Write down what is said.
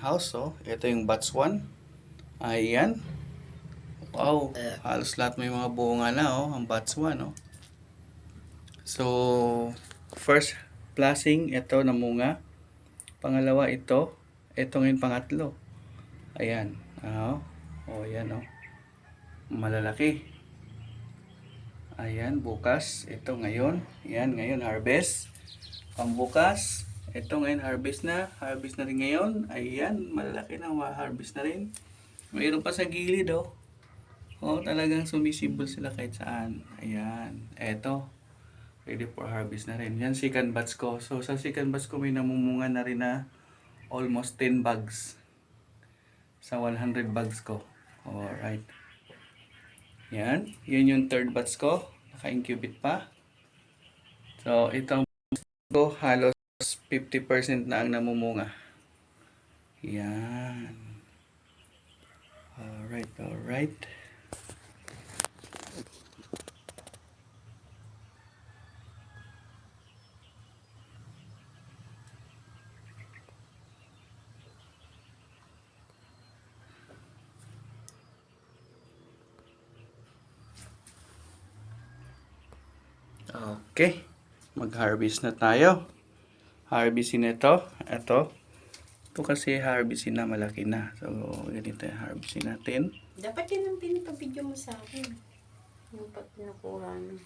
greenhouse. So, ito yung batch 1. Ayan. Wow, halos lahat may mga bunga na, oh, ang batch 1, oh. So, first flashing, ito namunga. Pangalawa, ito. Ito ngayon pangatlo. Ayan. Oh, oh, ayan, oh. Malalaki. Ayan, bukas. Ito ngayon. Ayan, ngayon harvest. Pambukas. Ito ngayon harvest na. Harvest na rin ngayon. Ayan, malalaki na. Ma-harvest na rin. Mayroon pa sa gilid, oh. Oh, talagang sumisibol sila kahit saan. Ayan. Eto. Ready for harvest na rin. Yan, second batch ko. So, sa second batch ko may namumunga na rin na almost 10 bags. Sa 100 bags ko. Alright. Yan. Yun yung third batch ko. Naka-incubate pa. So, itong ko halos 50% na ang namumunga. Yan. Alright, alright. Okay. Mag-harvest na tayo. Harvestin ito. Ito. Ito kasi harvestin na, malaki na. So, ganito yung harvestin natin. Dapat yun ang pinapabidyo mo sa akin. Yung pag nakuha na.